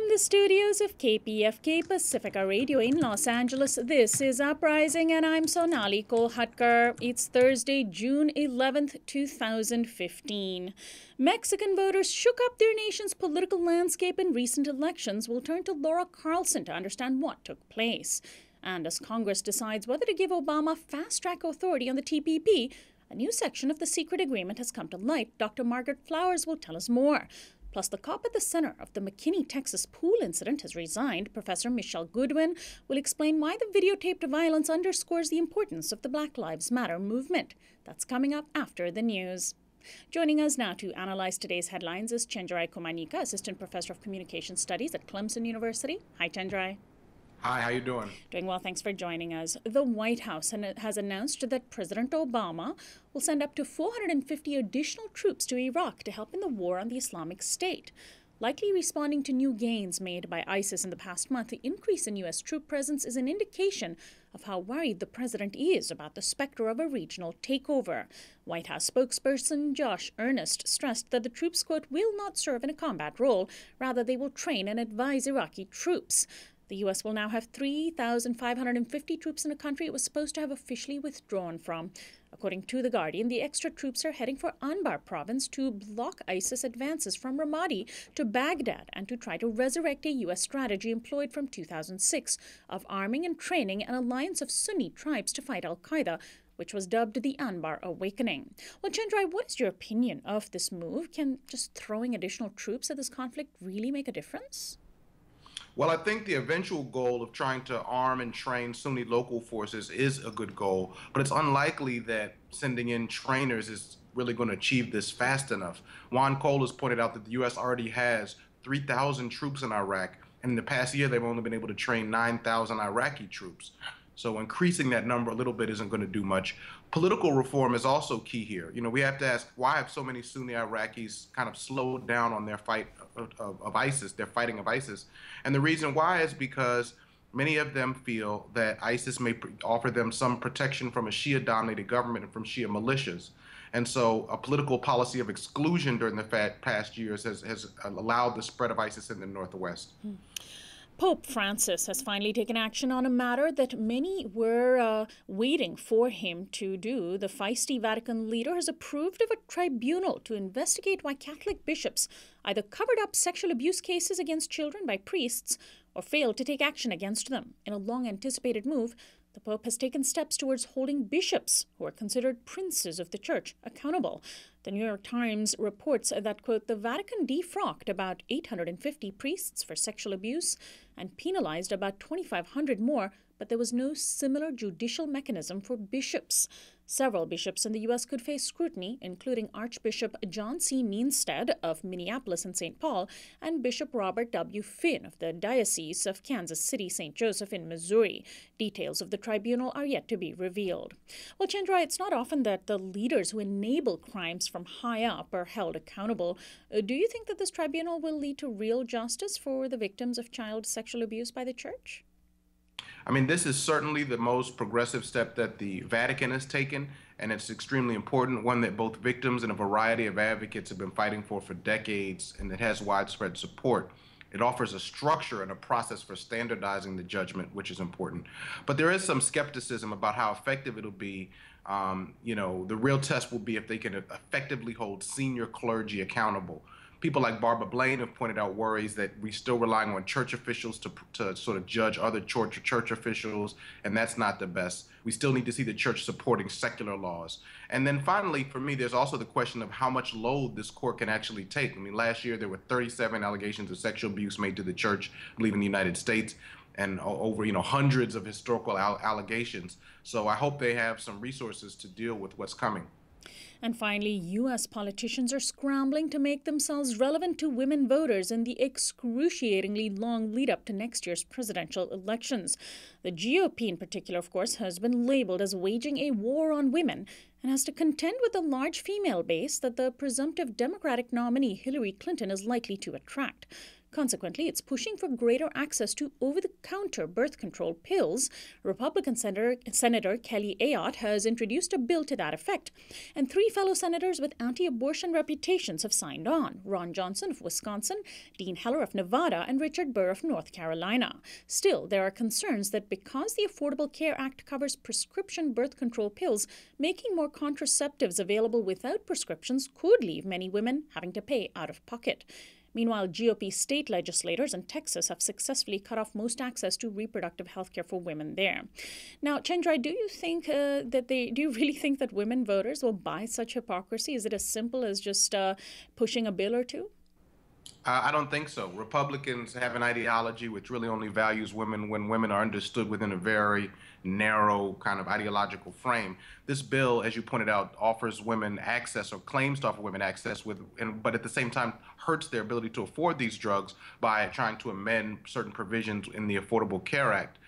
From the studios of KPFK Pacifica Radio in Los Angeles, this is Uprising, and I'm Sonali Kolhatkar. It's Thursday, June 11th, 2015. Mexican voters shook up their nation's political landscape in recent elections. We'll turn to Laura Carlsen to understand what took place. And as Congress decides whether to give Obama fast-track authority on the TPP, a new section of the secret agreement has come to light. Dr. Margaret Flowers will tell us more. Plus, the cop at the center of the McKinney Texas pool incident has resigned. Professor Michele Goodwin will explain why the videotaped violence underscores the importance of the Black Lives Matter movement. That's coming up after the news. Joining us now to analyze today's headlines is Chenjerai Kumanyika, Assistant Professor of Communication Studies at Clemson University. Hi, Chenjerai. Hi, how you doing? Doing well, thanks for joining us. The White House has announced that President Obama will send up to 450 additional troops to Iraq to help in the war on the Islamic State. Likely responding to new gains made by ISIS in the past month, the increase in U.S. troop presence is an indication of how worried the president is about the specter of a regional takeover. White House spokesperson Josh Earnest stressed that the troops, quote, will not serve in a combat role. Rather, they will train and advise Iraqi troops. The U.S. will now have 3,550 troops in a country it was supposed to have officially withdrawn from. According to The Guardian, the extra troops are heading for Anbar province to block ISIS advances from Ramadi to Baghdad and to try to resurrect a U.S. strategy employed from 2006 of arming and training an alliance of Sunni tribes to fight al-Qaeda, which was dubbed the Anbar Awakening. Well, Chenjerai, what is your opinion of this move? Can just throwing additional troops at this conflict really make a difference? Well, I think the eventual goal of trying to arm and train Sunni local forces is a good goal, but it's unlikely that sending in trainers is really going to achieve this fast enough. Juan Cole has pointed out that the U.S. already has 3,000 troops in Iraq, and in the past year they've only been able to train 9,000 Iraqi troops. So increasing that number a little bit isn't going to do much. Political reform is also key here. You know, we have to ask, why have so many Sunni Iraqis kind of slowed down on their fight of ISIS, their fighting of ISIS? And the reason why is because many of them feel that ISIS may offer them some protection from a Shia-dominated government and from Shia militias. And so a political policy of exclusion during the past years has allowed the spread of ISIS in the Northwest. Pope Francis has finally taken action on a matter that many were waiting for him to do. The feisty Vatican leader has approved of a tribunal to investigate why Catholic bishops either covered up sexual abuse cases against children by priests or failed to take action against them. In a long-anticipated move, the Pope has taken steps towards holding bishops, who are considered princes of the Church, accountable. The New York Times reports that, quote, the Vatican defrocked about 850 priests for sexual abuse and penalized about 2,500 more, but there was no similar judicial mechanism for bishops. Several bishops in the U.S. could face scrutiny, including Archbishop John C. Meanstead of Minneapolis and St. Paul and Bishop Robert W. Finn of the Diocese of Kansas City-St. Joseph in Missouri. Details of the tribunal are yet to be revealed. Well, Chenjerai, it's not often that the leaders who enable crimes from high up are held accountable. Do you think that this tribunal will lead to real justice for the victims of child sexual abuse by the Church? I mean, this is certainly the most progressive step that the Vatican has taken, and it's extremely important, one that both victims and a variety of advocates have been fighting for decades, and it has widespread support. It offers a structure and a process for standardizing the judgment, which is important. But there is some skepticism about how effective it'll be. The real test will be if they can effectively hold senior clergy accountable. People like Barbara Blaine have pointed out worries that we're still relying on church officials to sort of judge other church officials, and that's not the best. We still need to see the church supporting secular laws. And then finally, for me, there's also the question of how much load this court can actually take. I mean, last year there were 37 allegations of sexual abuse made to the church, I believe, in the United States, and over, hundreds of historical allegations. So I hope they have some resources to deal with what's coming. And finally, U.S. politicians are scrambling to make themselves relevant to women voters in the excruciatingly long lead-up to next year's presidential elections. The GOP in particular, of course, has been labeled as waging a war on women and has to contend with the large female base that the presumptive Democratic nominee Hillary Clinton is likely to attract. Consequently, it's pushing for greater access to over-the-counter birth control pills. Republican Senator Kelly Ayotte has introduced a bill to that effect, and 3 fellow senators with anti-abortion reputations have signed on: Ron Johnson of Wisconsin, Dean Heller of Nevada, and Richard Burr of North Carolina. Still, there are concerns that because the Affordable Care Act covers prescription birth control pills, making more contraceptives available without prescriptions could leave many women having to pay out of pocket. Meanwhile, GOP state legislators in Texas have successfully cut off most access to reproductive health care for women there. Now, Chenjerai, do you really think that women voters will buy such hypocrisy? Is it as simple as just pushing a bill or two? I don't think so. Republicans have an ideology which really only values women when women are understood within a very narrow kind of ideological frame. This bill, as you pointed out, offers women access, or claims to offer women access, but at the same time hurts their ability to afford these drugs by trying to amend certain provisions in the Affordable Care Act.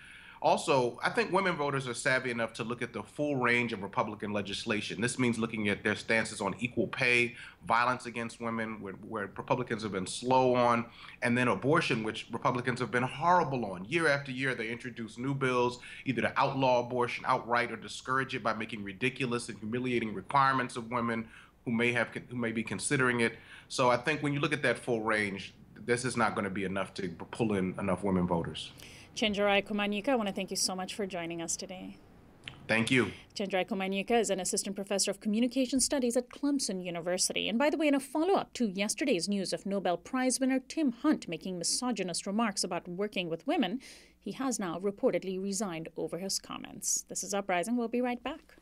Also, I think women voters are savvy enough to look at the full range of Republican legislation. This means looking at their stances on equal pay, violence against women, where Republicans have been slow on, and then abortion, which Republicans have been horrible on. Year after year, they introduce new bills, either to outlaw abortion outright or discourage it by making ridiculous and humiliating requirements of women who may be considering it. So I think when you look at that full range, this is not going to be enough to pull in enough women voters. Chenjerai Kumanyika, I want to thank you so much for joining us today. Thank you. Chenjerai Kumanyika is an assistant professor of communication studies at Clemson University. And by the way, in a follow-up to yesterday's news of Nobel Prize winner Tim Hunt making misogynist remarks about working with women, he has now reportedly resigned over his comments. This is Uprising. We'll be right back.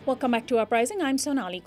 Welcome back to Uprising. I'm Sonali.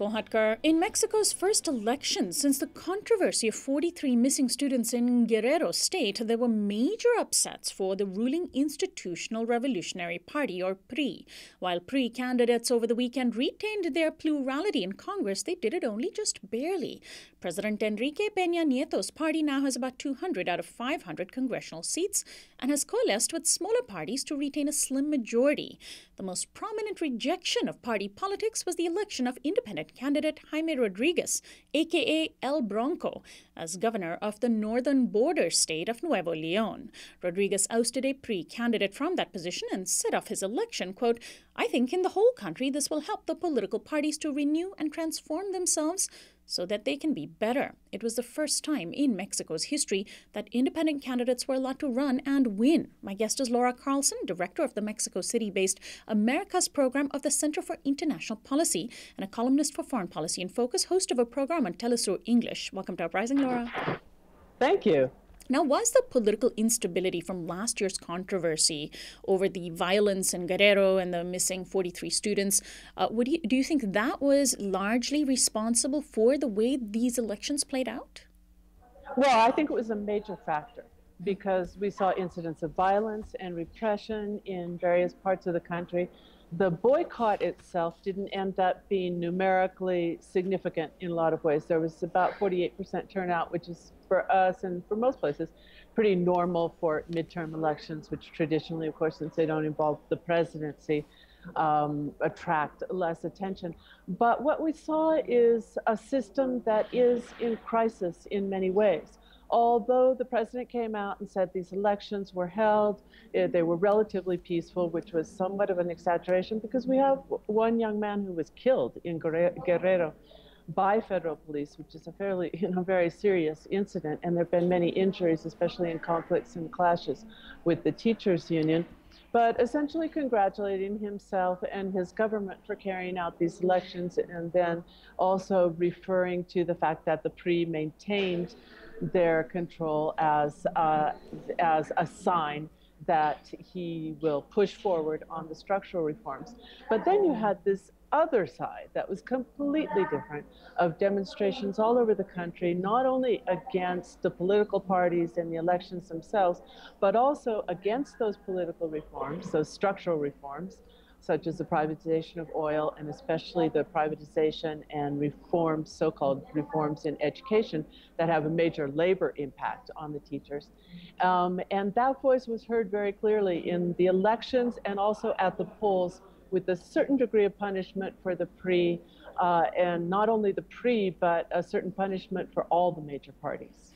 In Mexico's first election since the controversy of 43 missing students in Guerrero State, there were major upsets for the ruling Institutional Revolutionary Party, or PRI. While PRI candidates over the weekend retained their plurality in Congress, they did it only just barely. President Enrique Peña Nieto's party now has about 200 out of 500 congressional seats and has coalesced with smaller parties to retain a slim majority. The most prominent rejection of party politics was the election of independent candidate Jaime Rodriguez, a.k.a. El Bronco, as governor of the northern border state of Nuevo León. Rodriguez ousted a PRI candidate from that position and said of his election, quote, "I think in the whole country this will help the political parties to renew and transform themselves so that they can be better." It was the first time in Mexico's history that independent candidates were allowed to run and win. My guest is Laura Carlsen, director of the Mexico City-based Americas program of the Center for International Policy and a columnist for Foreign Policy in Focus, host of a program on Telesur English. Welcome to Uprising, Laura. Thank you. Now, was the political instability from last year's controversy over the violence in Guerrero and the missing 43 students, do you think that was largely responsible for the way these elections played out? Well, I think it was a major factor because we saw incidents of violence and repression in various parts of the country. The boycott itself didn't end up being numerically significant in a lot of ways. There was about 48% turnout, which is for us and for most places pretty normal for midterm elections, which traditionally, of course, since they don't involve the presidency, attract less attention. But what we saw is a system that is in crisis in many ways. Although the president came out and said these elections were held, they were relatively peaceful, which was somewhat of an exaggeration because we have one young man who was killed in Guerrero by federal police, which is a fairly, very serious incident. And there have been many injuries, especially in conflicts and clashes with the teachers union. but essentially congratulating himself and his government for carrying out these elections, and then also referring to the fact that the PRI maintained their control as a sign that he will push forward on the structural reforms. But then you had this other side that was completely different, of demonstrations all over the country, not only against the political parties and the elections themselves, but also against those political reforms, those structural reforms, such as the privatization of oil, and especially the privatization and reforms, so-called reforms in education, that have a major labor impact on the teachers. And that voice was heard very clearly in the elections and also at the polls, with a certain degree of punishment for the PRI, and not only the PRI, but a certain punishment for all the major parties.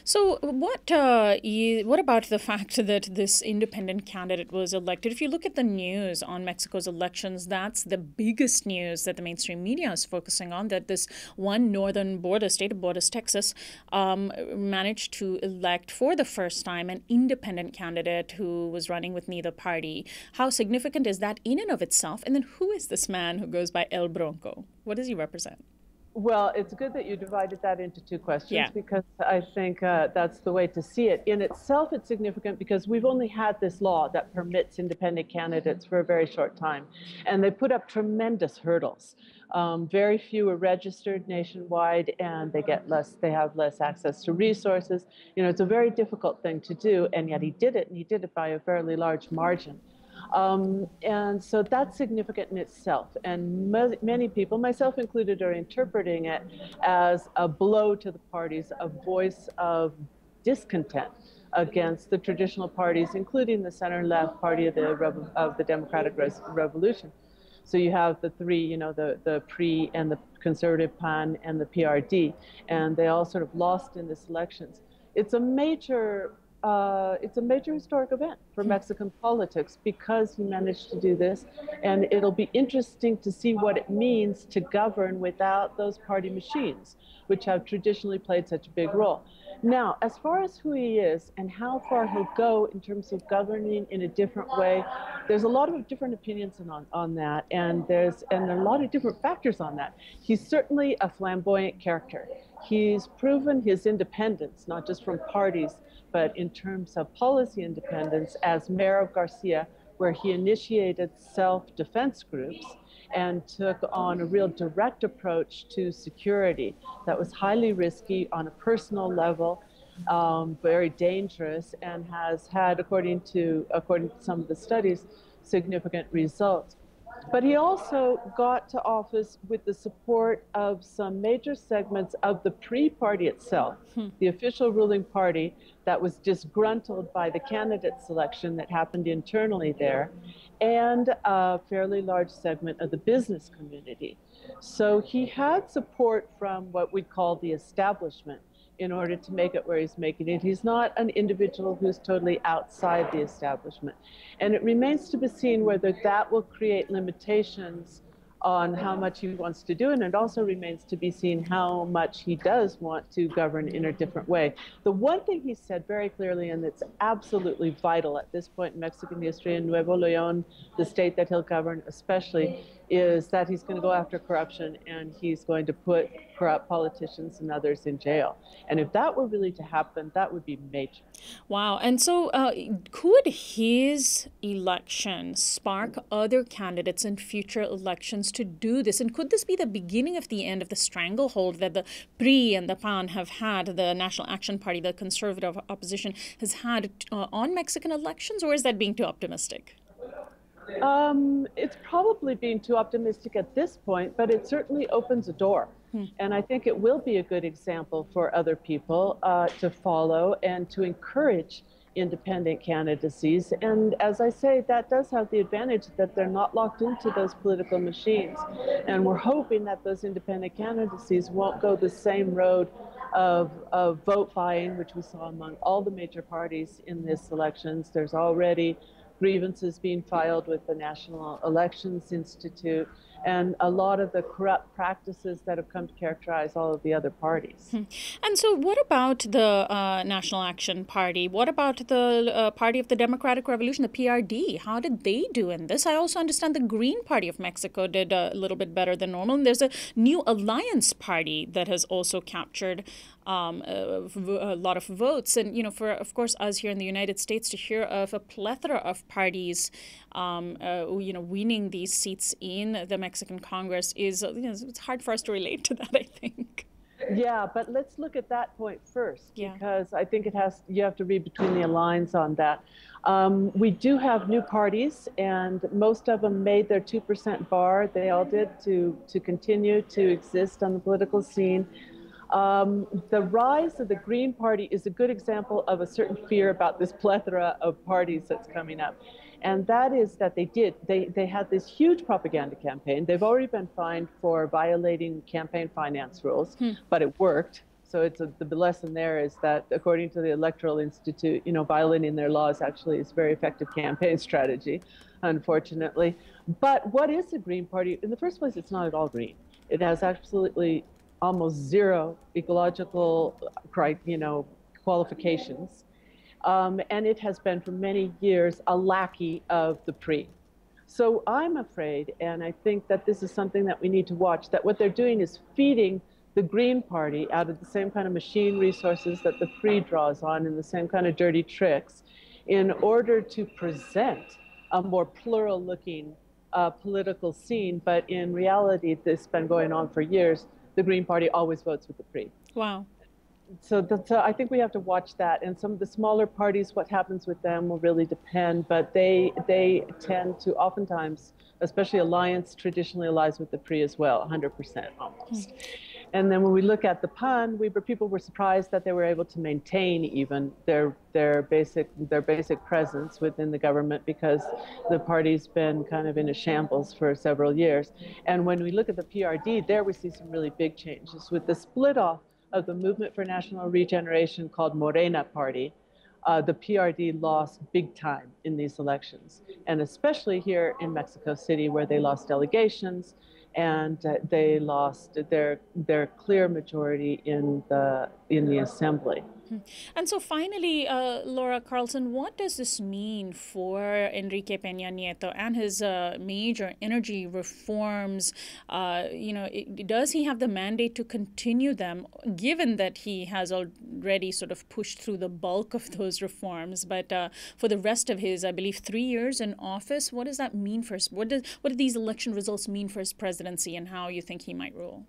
So what about the fact that this independent candidate was elected? If you look at the news on Mexico's elections, that's the biggest news that the mainstream media is focusing on, that this one northern border state, Borders, Texas, managed to elect for the first time an independent candidate who was running with neither party. How significant is that in and of itself? And then who is this man who goes by El Bronco? What does he represent? Well, it's good that you divided that into two questions, because I think that's the way to see it. In itself, it's significant because we've only had this law that permits independent candidates for a very short time, and they put up tremendous hurdles. Very few are registered nationwide, and they have less access to resources. You know, it's a very difficult thing to do, and yet he did it, and he did it by a fairly large margin. And so that's significant in itself. And many people, myself included, are interpreting it as a blow to the parties, a voice of discontent against the traditional parties, including the center-left party of the Democratic Revolution. So you have the three, you know, the PRI and the Conservative PAN and the PRD, and they all sort of lost in this elections. It's a major historic event for Mexican politics because he managed to do this, and it'll be interesting to see what it means to govern without those party machines, which have traditionally played such a big role. Now, as far as who he is and how far he'll go in terms of governing in a different way, there's a lot of different opinions on that, and there are a lot of different factors on that. He's certainly a flamboyant character. He's proven his independence, not just from parties, but in terms of policy independence as mayor of Garcia, where he initiated self-defense groups and took on a real direct approach to security that was highly risky on a personal level, very dangerous, and has had, according to some of the studies, significant results. But he also got to office with the support of some major segments of the PRI party itself, the official ruling party that was disgruntled by the candidate selection that happened internally there, and a fairly large segment of the business community. So he had support from what we call the establishment in order to make it where he's making it. He's not an individual who's totally outside the establishment. And it remains to be seen whether that will create limitations on how much he wants to do, and it also remains to be seen how much he does want to govern in a different way. The one thing he said very clearly, and it's absolutely vital at this point in Mexican history, in Nuevo León, the state that he'll govern especially, is that he's going to go after corruption, and he's going to put corrupt politicians and others in jail. And if that were really to happen, that would be major. Wow. And so could his election spark other candidates in future elections to do this? And could this be the beginning of the end of the stranglehold that the PRI and the PAN have had, the National Action Party, the conservative opposition, has had on Mexican elections? Or is that being too optimistic? It's probably being too optimistic at this point, but it certainly opens a door. And I think it will be a good example for other people to follow and to encourage independent candidacies. And as I say, that does have the advantage that they're not locked into those political machines. And we're hoping that those independent candidacies won't go the same road of vote buying, which we saw among all the major parties in this elections. There's already grievances being filed with the National Elections Institute, and a lot of the corrupt practices that have come to characterize all of the other parties. And so what about the National Action Party? What about the Party of the Democratic Revolution, the PRD? How did they do in this? I also understand the Green Party of Mexico did a little bit better than normal. And there's a new alliance party that has also captured a lot of votes. And, for, of course, us here in the United States to hear of a plethora of parties, winning these seats in the Mexican Congress is, it's hard for us to relate to that, I think. Yeah, but let's look at that point first, Yeah. because I think you have to read between the lines on that. We do have new parties, and most of them made their 2% bar. They all did to continue to exist on the political scene. The rise of the Green Party is a good example of a certain fear about this plethora of parties that's coming up. And that is that they had this huge propaganda campaign. They've already been fined for violating campaign finance rules, but it worked. So the lesson there is that according to the Electoral Institute, violating their laws actually is a very effective campaign strategy, unfortunately. But what is the Green Party? In the first place, it's not at all green. It has absolutely almost zero ecological, qualifications. And it has been for many years a lackey of the PRI. So I'm afraid, and I think that this is something that we need to watch, that what they're doing is feeding the Green Party out of the same kind of machine resources that the PRI draws on and the same kind of dirty tricks in order to present a more plural-looking political scene. But in reality, this has been going on for years. The Green Party always votes with the PRI. Wow. So I think we have to watch that. And some of the smaller parties, what happens with them will really depend. But they tend to oftentimes, especially Alliance, traditionally allies with the PRI as well, 100% almost. And then when we look at the PUN, people were surprised that they were able to maintain even their basic presence within the government, because the party's been kind of in a shambles for several years. And when we look at the PRD, there we see some really big changes with the split off of the Movement for National Regeneration called Morena Party. The PRD lost big time in these elections, and especially here in Mexico City, where they lost delegations and they lost their clear majority in the assembly. And so finally, Laura Carlsen, what does this mean for Enrique Peña Nieto and his major energy reforms? Does he have the mandate to continue them, given that he has already sort of pushed through the bulk of those reforms? But for the rest of his, I believe, 3 years in office, what does that mean for what do these election results mean for his presidency and how you think he might rule?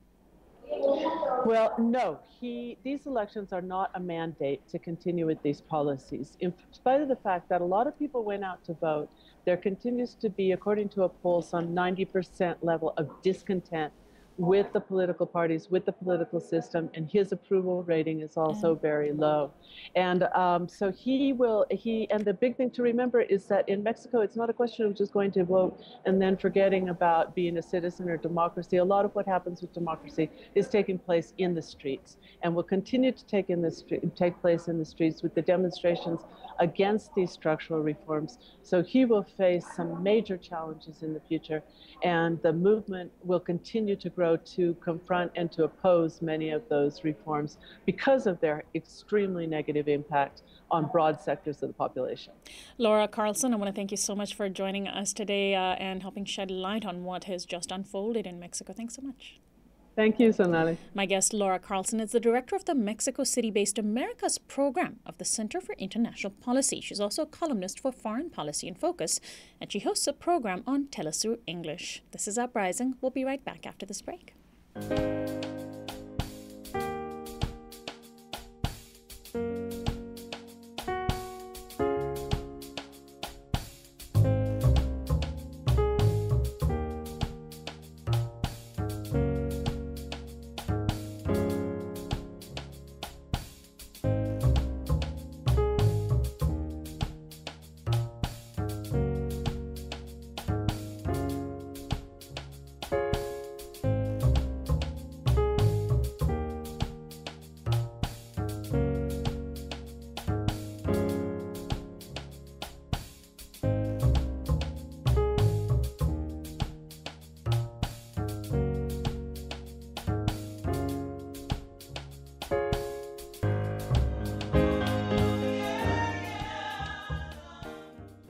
Well, no, these elections are not a mandate to continue with these policies. In spite of the fact that a lot of people went out to vote, there continues to be, according to a poll, some 90% level of discontent with the political parties, with the political system, and his approval rating is also very low. And so and the big thing to remember is that in Mexico, it's not a question of just going to vote and then forgetting about being a citizen or democracy. A lot of what happens with democracy is taking place in the streets, and will continue to take place in the streets with the demonstrations against these structural reforms. So he will face some major challenges in the future, and the movement will continue to grow to confront and to oppose many of those reforms because of their extremely negative impact on broad sectors of the population. Laura Carlsen, I want to thank you so much for joining us today and helping shed light on what has just unfolded in Mexico. Thanks so much. Thank you, Sonali. My guest, Laura Carlsen, is the director of the Mexico City-based Americas program of the Center for International Policy. She's also a columnist for Foreign Policy in Focus, and she hosts a program on Telesur English. This is Uprising. We'll be right back after this break.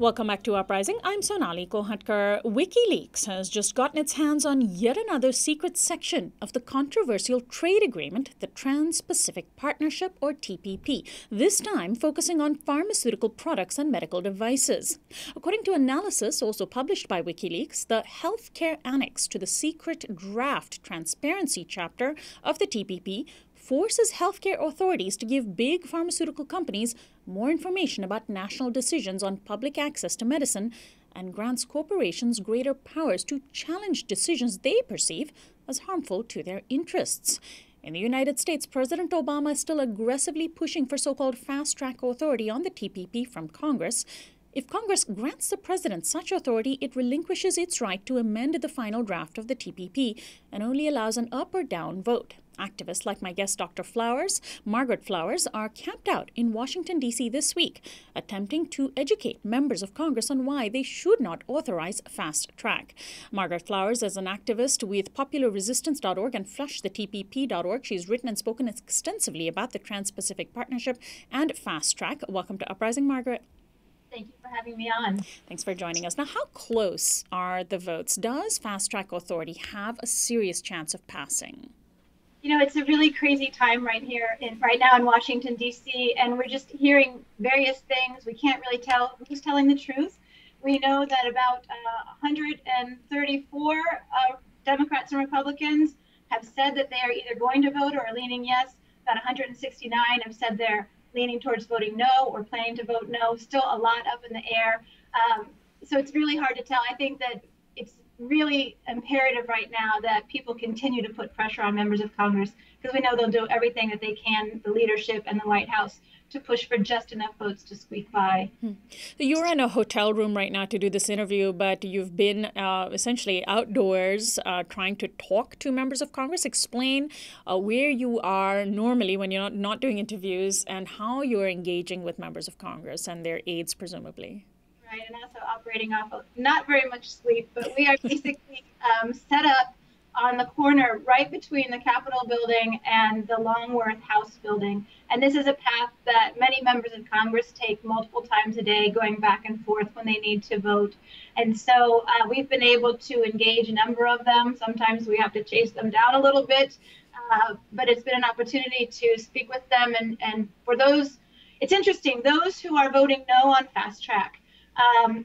Welcome back to Uprising. I'm Sonali Kohatkar. WikiLeaks has just gotten its hands on yet another secret section of the controversial trade agreement, the Trans-Pacific Partnership, or TPP, this time focusing on pharmaceutical products and medical devices. According to analysis also published by WikiLeaks, the healthcare annex to the secret draft transparency chapter of the TPP forces healthcare authorities to give big pharmaceutical companies more information about national decisions on public access to medicine and grants corporations greater powers to challenge decisions they perceive as harmful to their interests. In the United States, President Obama is still aggressively pushing for so-called fast-track authority on the TPP from Congress. If Congress grants the president such authority, it relinquishes its right to amend the final draft of the TPP and only allows an up or down vote. Activists like my guest Dr. Flowers, Margaret Flowers, are camped out in Washington, D.C. this week, attempting to educate members of Congress on why they should not authorize fast track. Margaret Flowers is an activist with popularresistance.org and flushthetpp.org. She's written and spoken extensively about the Trans-Pacific Partnership and fast track. Welcome to Uprising, Margaret. Thank you for having me on. Thanks for joining us. Now, how close are the votes? Does fast track authority have a serious chance of passing? You know, it's a really crazy time right now in Washington, D.C., and we're just hearing various things. We can't really tell who's telling the truth. We know that about 134 Democrats and Republicans have said that they are either going to vote or are leaning yes. About 169 have said they're leaning towards voting no or planning to vote no. Still a lot up in the air. So it's really hard to tell. I think that it's really imperative right now that people continue to put pressure on members of Congress, because we know they'll do everything that they can, the leadership and the White House, to push for just enough votes to squeak by. You're in a hotel room right now to do this interview, but you've been essentially outdoors trying to talk to members of Congress. Explain where you are normally when you're not doing interviews and how you're engaging with members of Congress and their aides, presumably. Right, and also operating off of not very much sleep, but we are basically set up on the corner right between the Capitol building and the Longworth House building. And this is a path that many members of Congress take multiple times a day, going back and forth when they need to vote. And so we've been able to engage a number of them. Sometimes we have to chase them down a little bit, but it's been an opportunity to speak with them. And for those, it's interesting, those who are voting no on fast track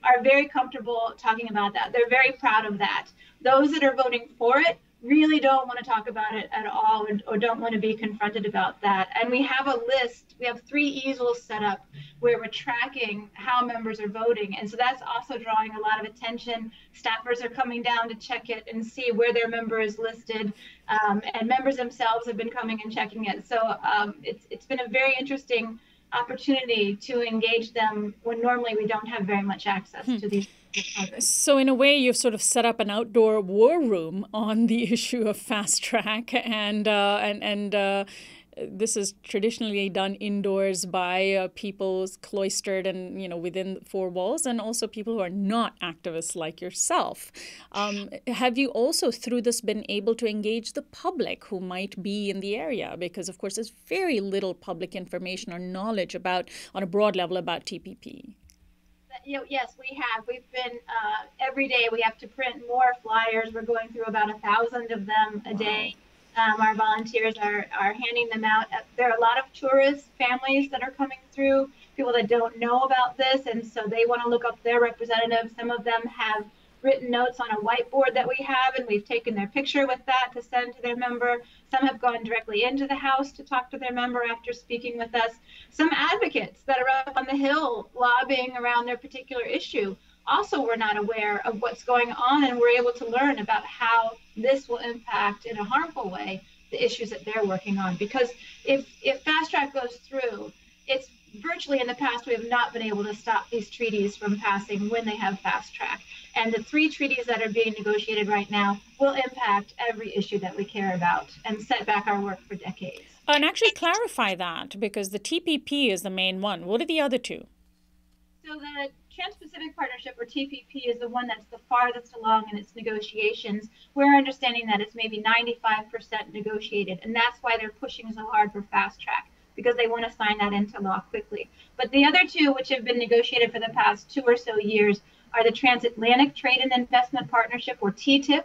are very comfortable talking about that. They're very proud of that. Those that are voting for it really don't want to talk about it at all, or don't want to be confronted about that. And we have a list, we have 3 easels set up where we're tracking how members are voting. And so that's also drawing a lot of attention. Staffers are coming down to check it and see where their member is listed. And members themselves have been coming and checking it. So it's been a very interesting opportunity to engage them when normally we don't have very much access to these. So in a way, you've sort of set up an outdoor war room on the issue of fast track, and this is traditionally done indoors by people cloistered and, you know, within 4 walls, and also people who are not activists like yourself. Have you also, through this, been able to engage the public who might be in the area? Because, of course, there's very little public information or knowledge about, on a broad level, about TPP. Yes, we have. We've been, every day we have to print more flyers. We're going through about 1,000 of them a day. Our volunteers are handing them out. There are a lot of tourist families that are coming through, people that don't know about this, and so they want to look up their representatives. Some of them have written notes on a whiteboard that we have, and we've taken their picture with that to send to their member. Some have gone directly into the House to talk to their member after speaking with us. Some advocates that are up on the Hill lobbying around their particular issue also were not aware of what's going on, and were able to learn about how this will impact in a harmful way the issues that they're working on. Because if fast track goes through, it's virtually, in the past, we have not been able to stop these treaties from passing when they have fast track. And the 3 treaties that are being negotiated right now will impact every issue that we care about and set back our work for decades. And actually clarify that, because the TPP is the main one. What are the other 2? So the Trans-Pacific Partnership, or TPP, is the one that's the farthest along in its negotiations. We're understanding that it's maybe 95% negotiated, and that's why they're pushing so hard for fast track. because they want to sign that into law quickly. But the other two, which have been negotiated for the past 2 or so years, are the Transatlantic Trade and Investment Partnership, or TTIP,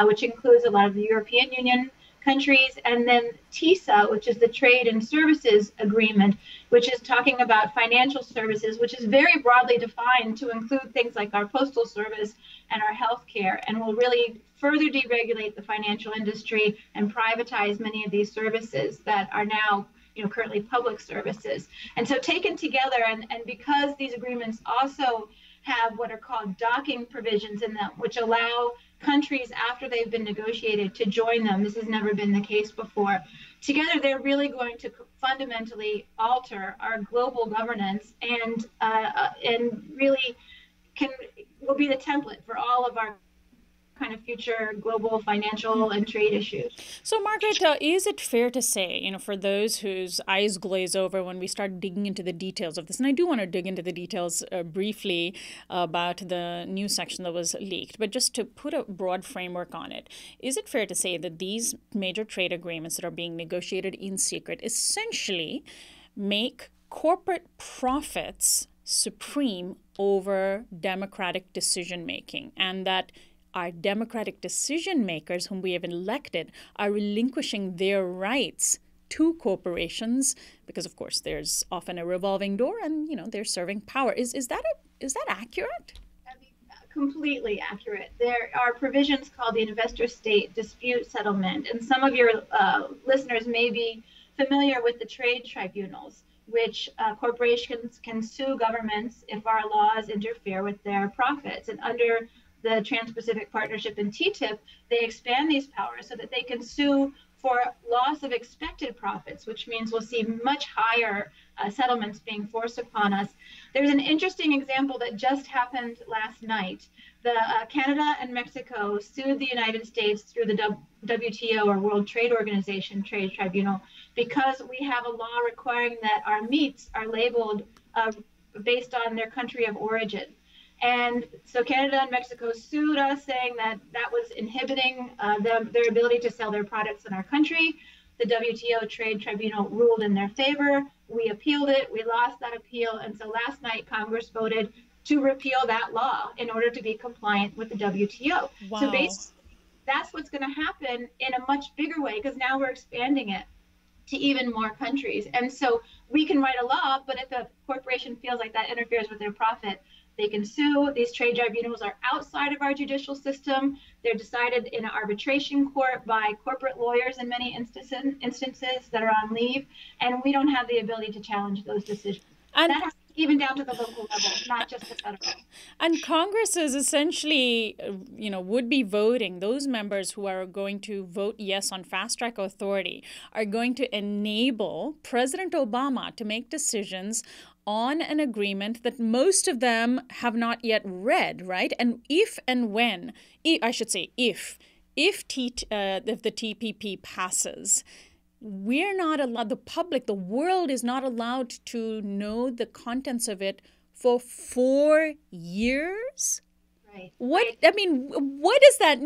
which includes a lot of the European Union countries, and then TISA, which is the Trade and Services Agreement, which is talking about financial services, which is very broadly defined to include things like our postal service and our healthcare, and will really further deregulate the financial industry and privatize many of these services that are now currently public services. And so taken together, and because these agreements also have what are called docking provisions in them, which allow countries after they've been negotiated to join them. This has never been the case before. Together, they're really going to fundamentally alter our global governance and really will be the template for all of our kind of future global financial and trade issues. So, Margaret, is it fair to say, for those whose eyes glaze over when we start digging into the details of this, and I do want to dig into the details briefly about the news section that was leaked, but just to put a broad framework on it, is it fair to say that these major trade agreements that are being negotiated in secret essentially make corporate profits supreme over democratic decision making, and that our democratic decision makers whom we have elected are relinquishing their rights to corporations because, of course, there's often a revolving door and, they're serving power. Is that accurate? Completely accurate. There are provisions called the investor-state dispute settlement, and some of your listeners may be familiar with the trade tribunals, which corporations can sue governments if our laws interfere with their profits. And under the Trans-Pacific Partnership and TTIP, they expand these powers so that they can sue for loss of expected profits, which means we'll see much higher settlements being forced upon us. There's an interesting example that just happened last night. Canada and Mexico sued the United States through the WTO, or World Trade Organization Trade Tribunal, because we have a law requiring that our meats are labeled based on their country of origin. And so Canada and Mexico sued us, saying that was inhibiting their ability to sell their products in our country. The WTO Trade Tribunal ruled in their favor. We appealed it. We lost that appeal. And so last night, Congress voted to repeal that law in order to be compliant with the WTO. Wow. So basically, that's what's going to happen in a much bigger way, because now we're expanding it to even more countries. And so we can write a law, but if a corporation feels like that interferes with their profit, they can sue. These trade tribunals are outside of our judicial system. They're decided in an arbitration court by corporate lawyers in many instances that are on leave, and we don't have the ability to challenge those decisions. And that has even down to the local level, not just the federal. And Congress is essentially, would be voting. Those members who are going to vote yes on fast-track authority are going to enable President Obama to make decisions on an agreement that most of them have not yet read, right? And if the TPP passes, we're not allowed, the world is not allowed to know the contents of it for 4 years? Right. What is that?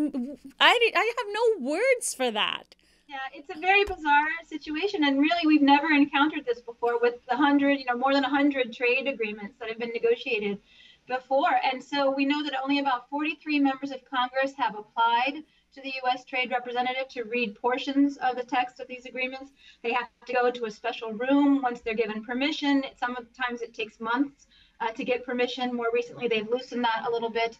I have no words for that. Yeah, it's a very bizarre situation, and really we've never encountered this before with more than 100 trade agreements that have been negotiated before. And so we know that only about 43 members of Congress have applied to the U.S. Trade Representative to read portions of the text of these agreements. They have to go to a special room once they're given permission. Sometimes it takes months to get permission. More recently, they've loosened that a little bit.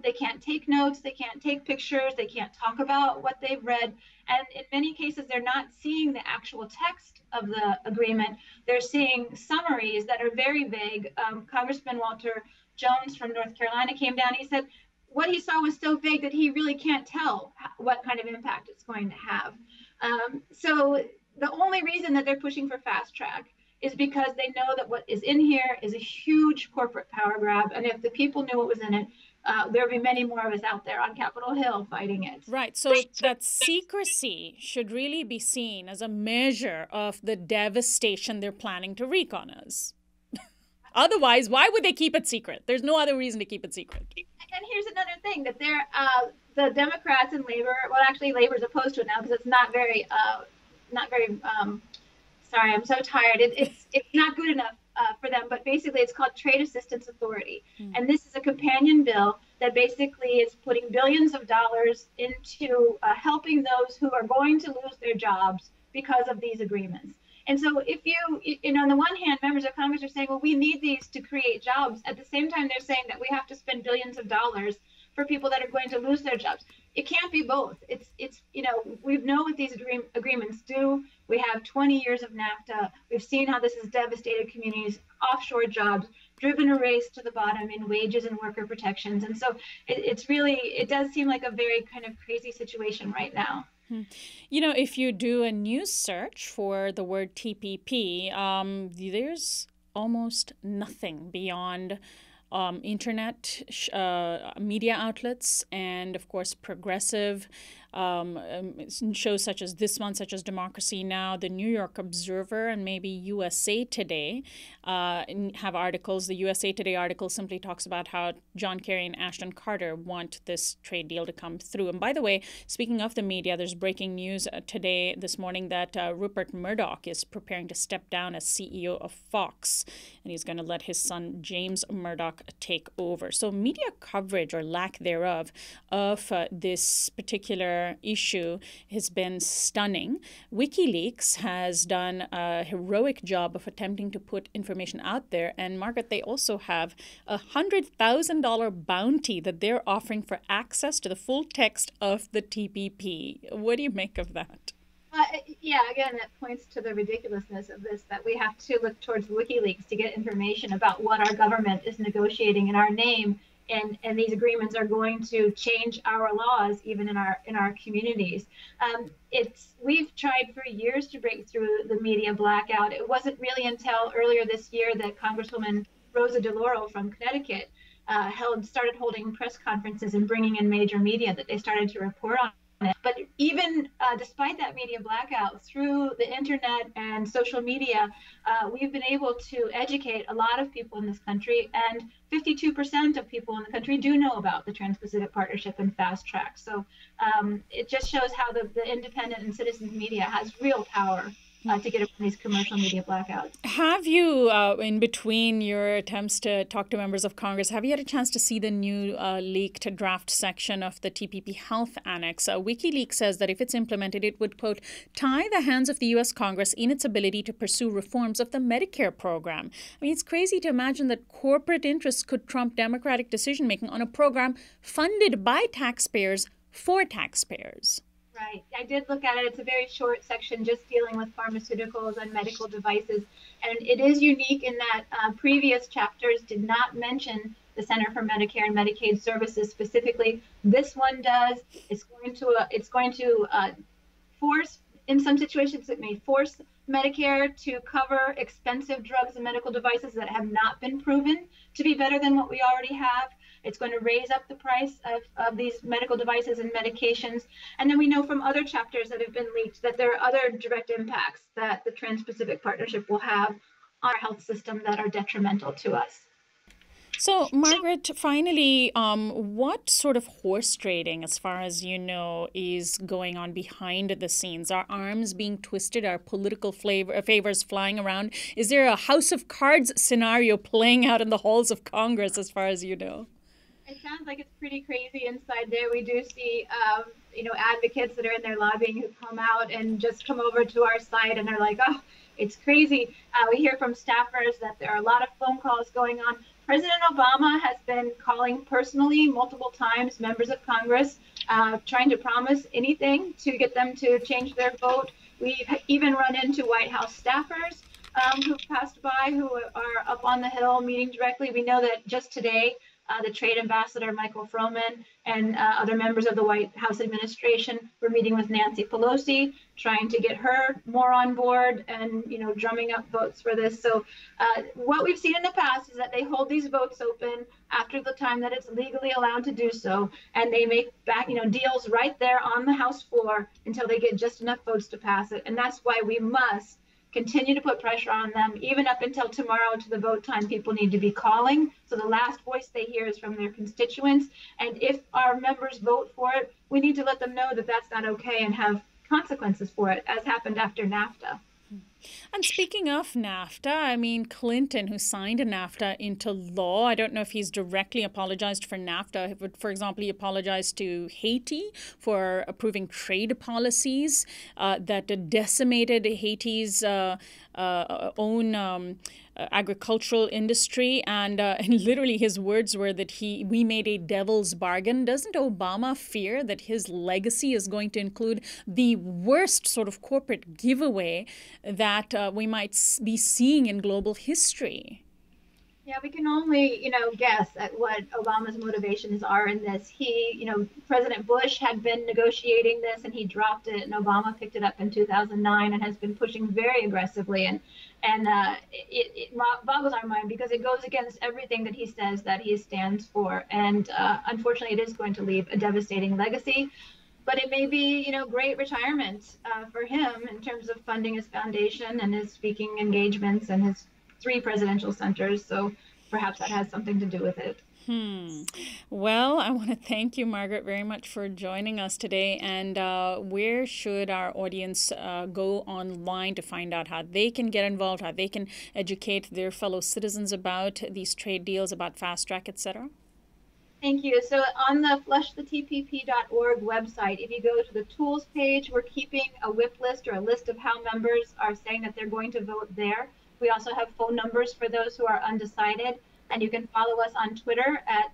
They can't take notes, they can't take pictures, they can't talk about what they've read. And in many cases, they're not seeing the actual text of the agreement. They're seeing summaries that are very vague. Congressman Walter Jones from North Carolina came down. He said what he saw was so vague that he really can't tell what kind of impact it's going to have. So the only reason that they're pushing for fast track is because they know that what is in here is a huge corporate power grab. And if the people knew what was in it, there would be many more of us out there on Capitol Hill fighting it. Right. So that secrecy should really be seen as a measure of the devastation they're planning to wreak on us. Otherwise, why would they keep it secret? There's no other reason to keep it secret. And here's another thing, that the Democrats and Labor, well, actually Labor's opposed to it now because it's not very sorry, I'm so tired. It's not good enough for them, but basically it's called Trade Assistance Authority. And this is a companion bill that basically is putting billions of dollars into helping those who are going to lose their jobs because of these agreements. And so if on the one hand, members of Congress are saying, well, we need these to create jobs. At the same time, they're saying that we have to spend billions of dollars for people that are going to lose their jobs. It can't be both. We know what these agreements do. We have 20 years of NAFTA. We've seen how this has devastated communities, offshore jobs, driven a race to the bottom in wages and worker protections. And so it does seem like a very kind of crazy situation right now. If you do a news search for the word TPP, there's almost nothing beyond internet media outlets and, of course, progressive shows such as this one, such as Democracy Now!, the New York Observer, and maybe USA Today have articles. The USA Today article simply talks about how John Kerry and Ashton Carter want this trade deal to come through. And by the way, speaking of the media, there's breaking news this morning that Rupert Murdoch is preparing to step down as CEO of Fox, and he's going to let his son James Murdoch take over. So media coverage or lack thereof of this particular issue has been stunning. WikiLeaks has done a heroic job of attempting to put information out there. And Margaret, they also have a $100,000 bounty that they're offering for access to the full text of the TPP. What do you make of that? Again, that points to the ridiculousness of this, that we have to look towards WikiLeaks to get information about what our government is negotiating in our name. And these agreements are going to change our laws, even in our communities. We've tried for years to break through the media blackout. It wasn't really until earlier this year that Congresswoman Rosa DeLauro from Connecticut started holding press conferences and bringing in major media that they started to report on it. But even despite that media blackout, through the internet and social media, we've been able to educate a lot of people in this country, and 52% of people in the country do know about the Trans-Pacific Partnership and Fast Track. So it just shows how the independent and citizens media has real power to get around these commercial media blackouts. Have you, in between your attempts to talk to members of Congress, have you had a chance to see the new leaked draft section of the TPP Health Annex? WikiLeaks says that if it's implemented, it would, quote, tie the hands of the U.S. Congress in its ability to pursue reforms of the Medicare program. I mean, it's crazy to imagine that corporate interests could trump democratic decision-making on a program funded by taxpayers for taxpayers. Right. I did look at it. It's a very short section just dealing with pharmaceuticals and medical devices. And it is unique in that previous chapters did not mention the Center for Medicare and Medicaid Services specifically. This one does. It's going to force, in some situations, it may force Medicare to cover expensive drugs and medical devices that have not been proven to be better than what we already have. It's going to raise up the price of these medical devices and medications. And then we know from other chapters that have been leaked that there are other direct impacts that the Trans-Pacific Partnership will have on our health system that are detrimental to us. So, Margaret, finally, what sort of horse trading, as far as you know, is going on behind the scenes? Are arms being twisted? Are political favors flying around? Is there a House of Cards scenario playing out in the halls of Congress, as far as you know? It sounds like it's pretty crazy inside there. We do see, advocates that are in there lobbying who come out and just come over to our site and they're like, oh, it's crazy. We hear from staffers that there are a lot of phone calls going on. President Obama has been calling personally multiple times members of Congress, trying to promise anything to get them to change their vote. We've even run into White House staffers who passed by who are up on the Hill meeting directly. We know that just today, the Trade Ambassador Michael Froman and other members of the White House administration were meeting with Nancy Pelosi, trying to get her more on board and, drumming up votes for this. So what we've seen in the past is that they hold these votes open after the time that it's legally allowed to do so, and they make back, deals right there on the House floor until they get just enough votes to pass it. And that's why we must continue to put pressure on them, even up until tomorrow to the vote time. People need to be calling, so the last voice they hear is from their constituents. And if our members vote for it, we need to let them know that that's not okay and have consequences for it, as happened after NAFTA. And speaking of NAFTA, I mean, Clinton, who signed NAFTA into law, I don't know if he's directly apologized for NAFTA, but for example, he apologized to Haiti for approving trade policies that decimated Haiti's own agricultural industry, and literally his words were that we made a devil's bargain. Doesn't Obama fear that his legacy is going to include the worst sort of corporate giveaway that we might be seeing in global history? Yeah, we can only, guess at what Obama's motivations are in this. President Bush had been negotiating this and he dropped it, and Obama picked it up in 2009 and has been pushing very aggressively. And it boggles our mind because it goes against everything that he says that he stands for. And unfortunately, it is going to leave a devastating legacy. But it may be, great retirement for him in terms of funding his foundation and his speaking engagements and his 3 presidential centers, so perhaps that has something to do with it. Well, I want to thank you, Margaret, very much for joining us today. And where should our audience go online to find out how they can get involved, how they can educate their fellow citizens about these trade deals, about fast track, etc.? Thank you. So on the flushthetpp.org website, if you go to the tools page, we're keeping a whip list or a list of how members are saying that they're going to vote there. We also have phone numbers for those who are undecided, and you can follow us on Twitter at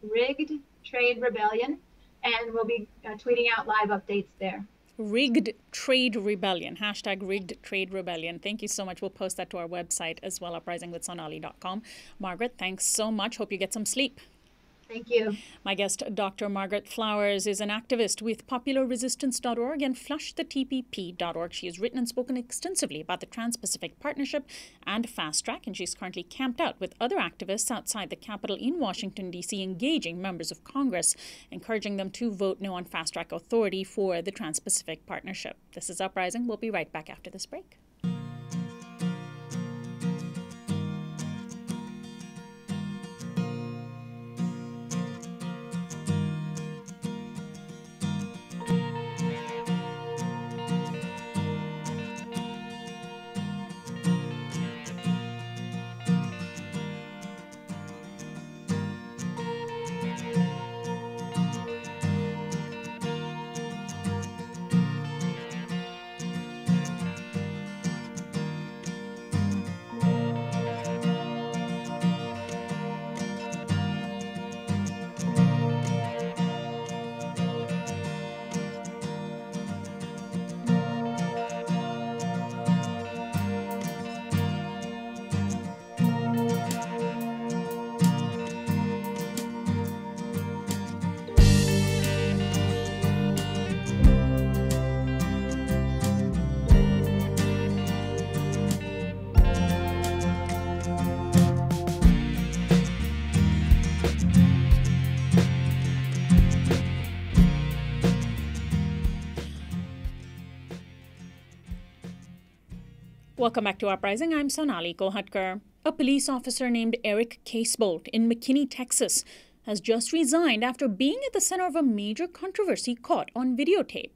#RiggedTradeRebellion, and we'll be tweeting out live updates there. Rigged Trade Rebellion, #RiggedTradeRebellion. Thank you so much. We'll post that to our website as well, uprisingwithsonali.com. Margaret, thanks so much. Hope you get some sleep. Thank you. My guest, Dr. Margaret Flowers, is an activist with popularresistance.org and flushthetpp.org. She has written and spoken extensively about the Trans-Pacific Partnership and Fast Track, and she's currently camped out with other activists outside the Capitol in Washington, D.C., engaging members of Congress, encouraging them to vote no on Fast Track authority for the Trans-Pacific Partnership. This is Uprising. We'll be right back after this break. Welcome back to Uprising. I'm Sonali Kolhatkar. A police officer named Eric Casebolt in McKinney, Texas, has just resigned after being at the center of a major controversy caught on videotape.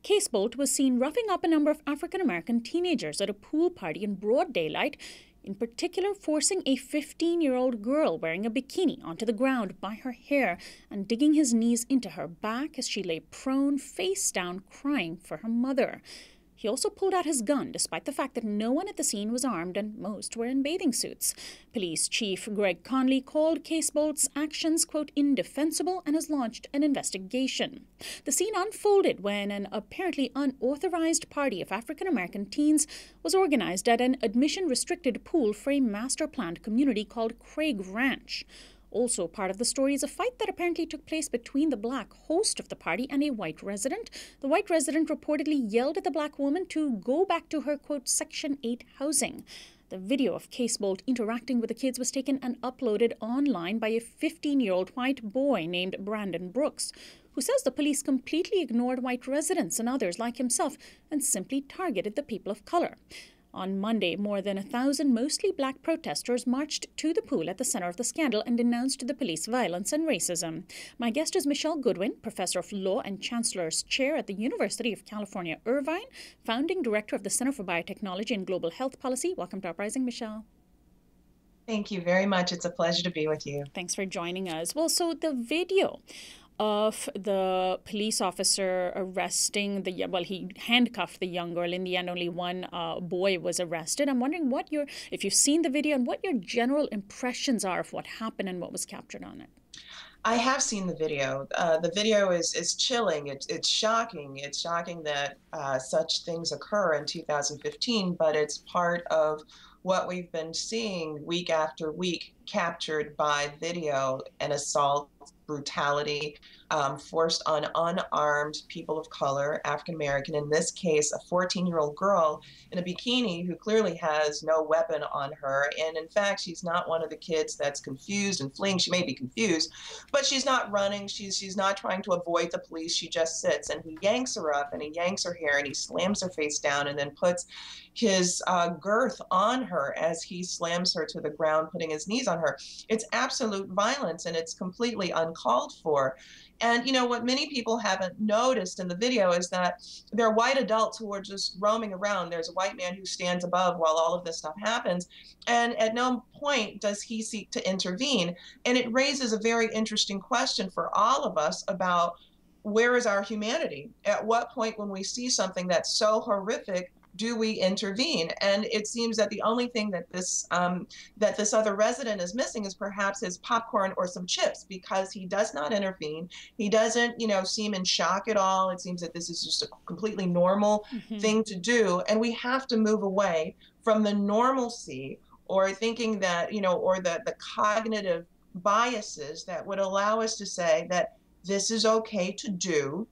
Casebolt was seen roughing up a number of African-American teenagers at a pool party in broad daylight, in particular forcing a 15-year-old girl wearing a bikini onto the ground by her hair and digging his knees into her back as she lay prone, face down, crying for her mother. He also pulled out his gun, despite the fact that no one at the scene was armed and most were in bathing suits. Police Chief Greg Conley called Casebolt's actions, quote, indefensible, and has launched an investigation. The scene unfolded when an apparently unauthorized party of African-American teens was organized at an admission-restricted pool for a master-planned community called Craig Ranch. Also part of the story is a fight that apparently took place between the black host of the party and a white resident. The white resident reportedly yelled at the black woman to go back to her, quote, Section 8 housing. The video of Casebolt interacting with the kids was taken and uploaded online by a 15-year-old white boy named Brandon Brooks, who says the police completely ignored white residents and others like himself and simply targeted the people of color. On Monday, more than 1,000 mostly black protesters marched to the pool at the center of the scandal and denounced the police violence and racism. My guest is Michele Goodwin, professor of law and chancellor's chair at the University of California, Irvine, founding director of the Center for Biotechnology and Global Health Policy. Welcome to Uprising, Michele. Thank you very much. It's a pleasure to be with you. Thanks for joining us. Well, so the video of the police officer arresting he handcuffed the young girl. In the end, only one boy was arrested. I'm wondering if you've seen the video and what your general impressions are of what happened and what was captured on it. I have seen the video. The video is chilling. It's shocking. It's shocking that such things occur in 2015, but it's part of what we've been seeing week after week, captured by video: an assault, brutality, forced on unarmed people of color, African American, in this case, a 14-year-old girl in a bikini who clearly has no weapon on her. And in fact, she's not one of the kids that's confused and fleeing. She may be confused, but she's not running. She's not trying to avoid the police. She just sits, and he yanks her up and he yanks her hair and he slams her face down and then puts his girth on her as he slams her to the ground, putting his knees on her. It's absolute violence, and it's completely uncalled for. And you know what many people haven't noticed in the video is that there are white adults who are just roaming around. There's a white man who stands above while all of this stuff happens, and at no point does he seek to intervene. And it raises a very interesting question for all of us about where is our humanity? At what point, when we see something that's so horrific, do we intervene? And it seems that the only thing that this other resident is missing is perhaps his popcorn or some chips, because he does not intervene. He doesn't, seem in shock at all. It seems that this is just a completely normal thing to do. And we have to move away from the normalcy, or thinking that, or the cognitive biases that would allow us to say that this is okay to do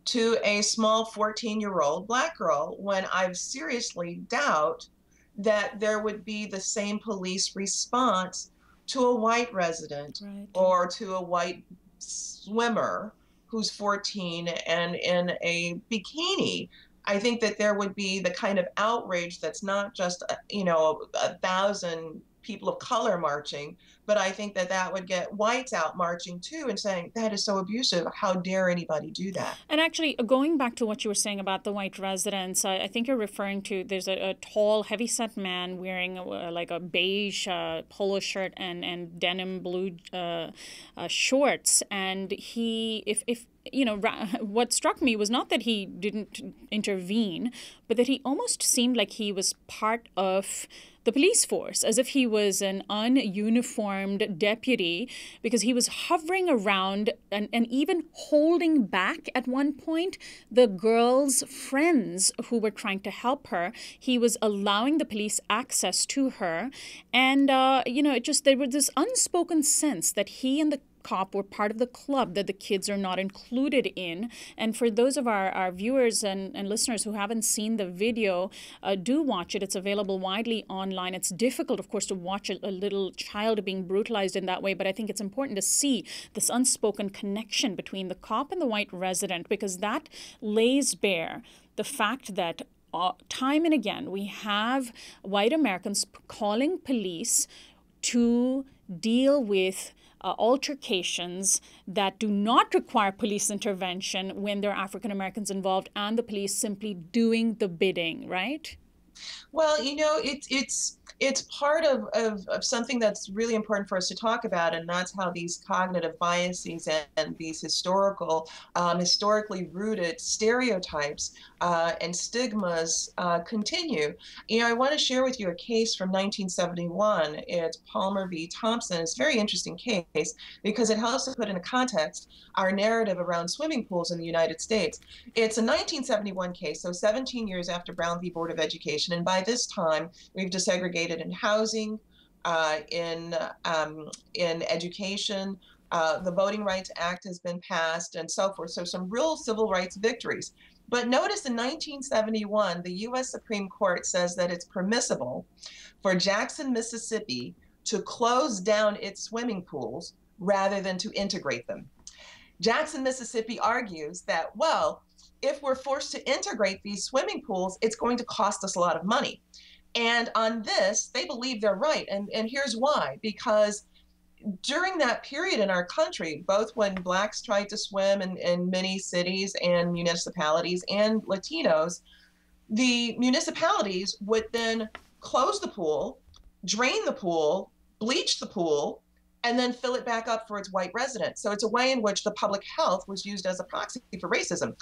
to a small 14-year-old black girl, when I seriously doubt that there would be the same police response to a white resident, right, or to a white swimmer who's 14 and in a bikini. I think that there would be the kind of outrage that's not just, 1,000 people of color marching, but I think that would get whites out marching too and saying, that is so abusive. How dare anybody do that? And actually, going back to what you were saying about the white residents, I think you're referring to, there's a tall, heavy-set man wearing like a beige polo shirt and denim blue shorts. And what struck me was not that he didn't intervene, but that he almost seemed like he was part of the police force, as if he was an ununiformed deputy, because he was hovering around and even holding back at one point the girl's friends who were trying to help her. He was allowing the police access to her. And, there was this unspoken sense that he and the cop were part of the club that the kids are not included in. And for those of our viewers and listeners who haven't seen the video, do watch it. It's available widely online. It's difficult, of course, to watch a little child being brutalized in that way, but I think it's important to see this unspoken connection between the cop and the white resident, because that lays bare the fact that time and again we have white Americans calling police to deal with altercations that do not require police intervention when there are African Americans involved, and the police simply doing the bidding, right? Well, it's part of something that's really important for us to talk about, and that's how these cognitive biases and these historically rooted stereotypes and stigmas continue. I want to share with you a case from 1971. It's Palmer v. Thompson. It's a very interesting case because it helps to put into context our narrative around swimming pools in the United States. It's a 1971 case, so 17 years after Brown v. Board of Education, and by this time we've desegregated in housing, in education. The Voting Rights Act has been passed, and so forth. So some real civil rights victories. But notice in 1971, the U.S. Supreme Court says that it's permissible for Jackson, Mississippi to close down its swimming pools rather than to integrate them. Jackson, Mississippi argues that, well, if we're forced to integrate these swimming pools, it's going to cost us a lot of money. And on this, they believe they're right. And here's why. Because during that period in our country, both when Blacks tried to swim in many cities and municipalities and Latinos, the municipalities would then close the pool, drain the pool, bleach the pool, and then fill it back up for its white residents. So it's a way in which the public health was used as a proxy for racism.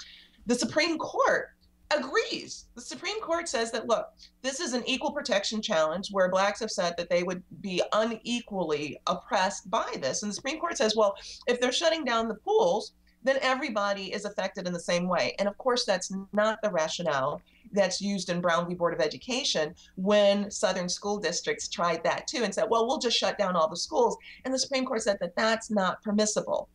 The Supreme Court agrees. The Supreme Court says that, look, this is an equal protection challenge where Blacks have said that they would be unequally oppressed by this. And the Supreme Court says, well, if they're shutting down the pools, then everybody is affected in the same way. And of course, that's not the rationale that's used in Brown v. Board of Education when Southern school districts tried that too and said, well, we'll just shut down all the schools. And the Supreme Court said that that's not permissible.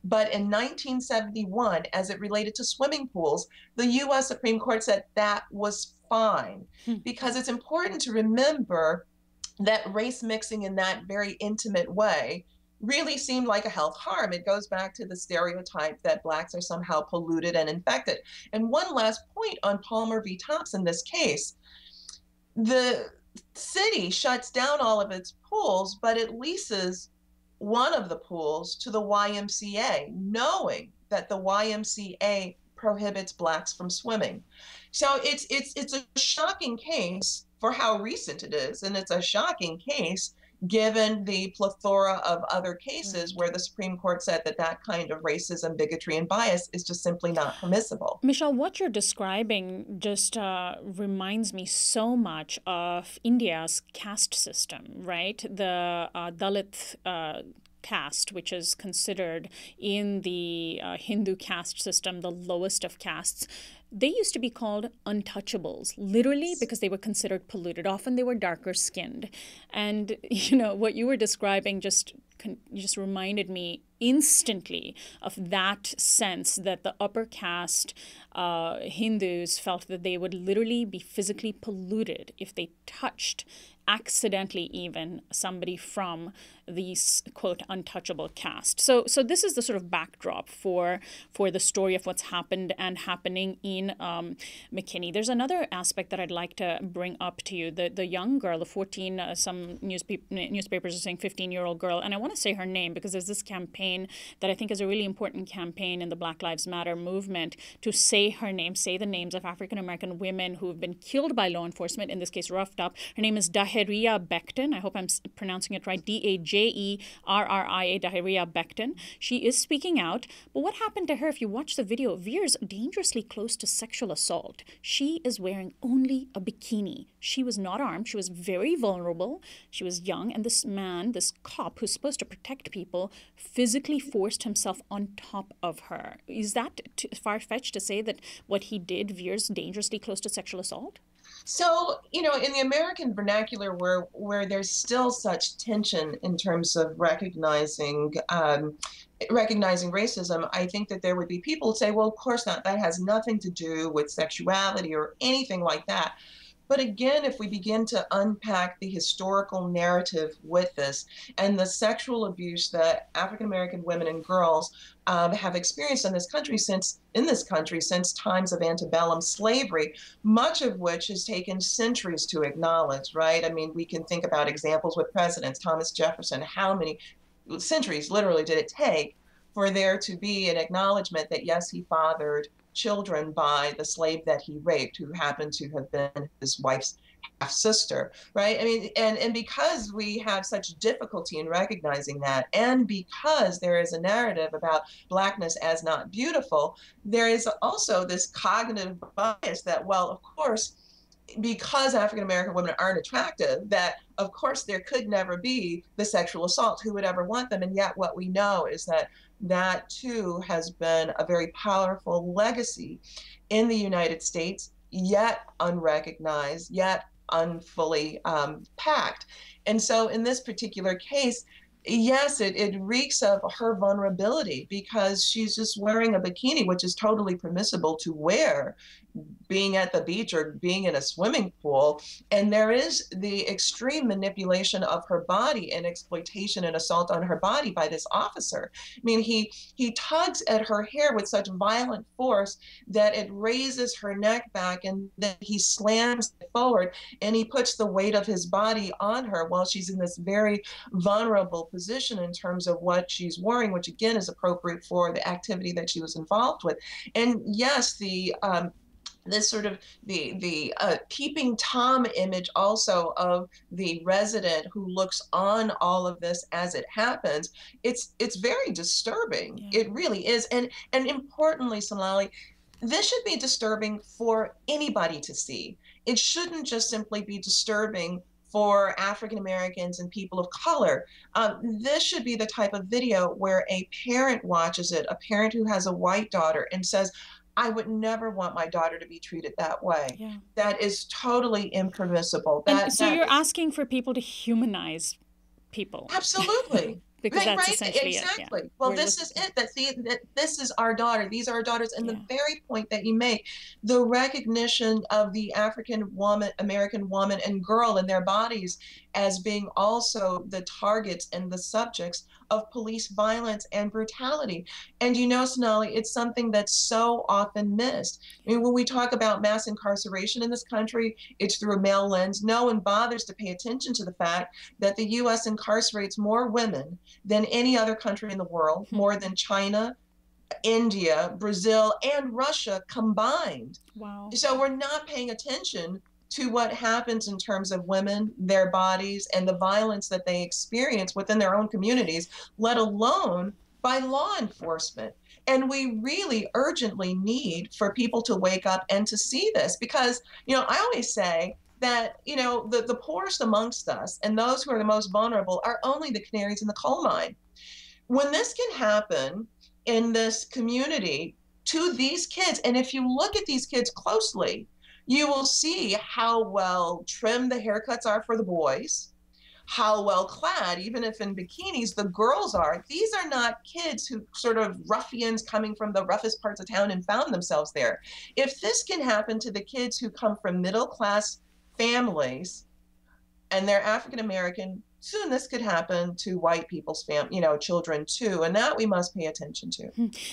But in 1971, as it related to swimming pools, the U.S. Supreme Court said that was fine, because it's important to remember that race mixing in that very intimate way really seemed like a health harm. It goes back to the stereotype that Blacks are somehow polluted and infected. And one last point on Palmer v. Thompson, this case, the city shuts down all of its pools, but it leases one of the pools to the YMCA, knowing that the YMCA prohibits Blacks from swimming. So it's a shocking case for how recent it is, and it's a shocking case given the plethora of other cases where the Supreme Court said that that kind of racism, bigotry, and bias is just simply not permissible. Michele, what you're describing just reminds me so much of India's caste system, right? The Dalit caste, which is considered in the Hindu caste system the lowest of castes. They used to be called untouchables, literally because they were considered polluted. Often they were darker skinned. And, you know, what you were describing just reminded me instantly of that sense that the upper caste Hindus felt that they would literally be physically polluted if they touched accidentally even somebody from these, quote, untouchable caste. So this is the sort of backdrop for the story of what's happened and happening in McKinney. There's another aspect that I'd like to bring up to you. The young girl, the 14, some newspapers are saying 15-year-old girl, and I want to say her name because there's this campaign that I think is a really important campaign in the Black Lives Matter movement to say her name, say the names of African-American women who have been killed by law enforcement, in this case roughed up. Her name is Daheria Becton. I hope I'm pronouncing it right. Dajeria Daheria Becton. She is speaking out. But what happened to her, if you watch the video, veers dangerously close to sexual assault. She is wearing only a bikini. She was not armed. She was very vulnerable. She was young. And this man, this cop who's supposed to protect people, physically forced himself on top of her. Is that far-fetched to say that what he did veers dangerously close to sexual assault? So, you know, in the American vernacular where there's still such tension in terms of recognizing racism, I think that there would be people who say, well, of course not. That has nothing to do with sexuality or anything like that. But again, if we begin to unpack the historical narrative with this and the sexual abuse that African-American women and girls have experienced in this country since times of antebellum slavery, much of which has taken centuries to acknowledge, right? I mean, we can think about examples with presidents, Thomas Jefferson. How many centuries literally did it take for there to be an acknowledgement that, yes, he fathered children by the slave that he raped, who happened to have been his wife's half-sister, right? I mean, and because we have such difficulty in recognizing that, and because there is a narrative about Blackness as not beautiful, there is also this cognitive bias that, well, of course, because African-American women aren't attractive, that of course there could never be the sexual assault. Who would ever want them? And yet what we know is that that too has been a very powerful legacy in the United States, yet unrecognized, yet unfully packed. And so in this particular case, yes, it reeks of her vulnerability because she's just wearing a bikini, which is totally permissible to wear being at the beach or being in a swimming pool. And there is the extreme manipulation of her body and exploitation and assault on her body by this officer. I mean, he tugs at her hair with such violent force that it raises her neck back, and then he slams it forward, and he puts the weight of his body on her while she's in this very vulnerable position in terms of what she's wearing, which again is appropriate for the activity that she was involved with. And yes, this sort of the peeping Tom image also of the resident who looks on all of this as it happens. It's very disturbing. Yeah. It really is. And importantly, Sonali, this should be disturbing for anybody to see. It shouldn't just simply be disturbing for African Americans and people of color. This should be the type of video where a parent watches it, a parent who has a white daughter, and says, I would never want my daughter to be treated that way. Yeah. That is totally impermissible. So you're asking for people to humanize people. Absolutely. Because that's essentially exactly. It. Yeah. Well, this is it. That this is our daughter. These are our daughters. And the very point that you make, the recognition of the African woman, American woman and girl and their bodies as being also the targets and the subjects of police violence and brutality. And you know, Sonali, it's something that's so often missed. I mean, when we talk about mass incarceration in this country, it's through a male lens. No one bothers to pay attention to the fact that the U.S. incarcerates more women than any other country in the world, more than China, India, Brazil, and Russia combined. Wow. So we're not paying attention to what happens in terms of women, their bodies, and the violence that they experience within their own communities, let alone by law enforcement. And we really urgently need for people to wake up and to see this, because, you know, I always say that, you know, the poorest amongst us and those who are the most vulnerable are only the canaries in the coal mine. When this can happen in this community to these kids, and if you look at these kids closely, you will see how well trimmed the haircuts are for the boys, how well clad, even if in bikinis, the girls are. These are not kids who sort of ruffians coming from the roughest parts of town and found themselves there. If this can happen to the kids who come from middle-class families and they're African American, soon this could happen to white people's children too, and that we must pay attention to.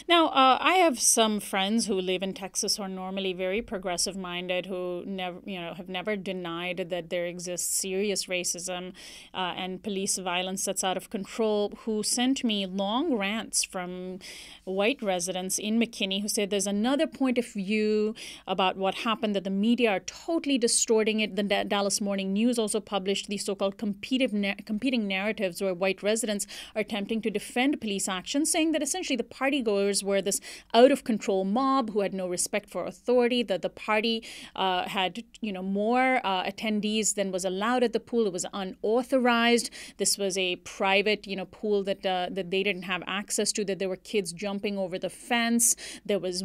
Now, I have some friends who live in Texas who are normally very progressive-minded, who have never denied that there exists serious racism and police violence that's out of control, who sent me long rants from white residents in McKinney who said there's another point of view about what happened, that the media are totally distorting it. The Dallas Morning News also published these so-called competing narratives where white residents are attempting to defend police action, saying that essentially the partygoers were this out-of-control mob who had no respect for authority, that the party had more attendees than was allowed at the pool. It was unauthorized. This was a private pool that they didn't have access to, that there were kids jumping over the fence. There was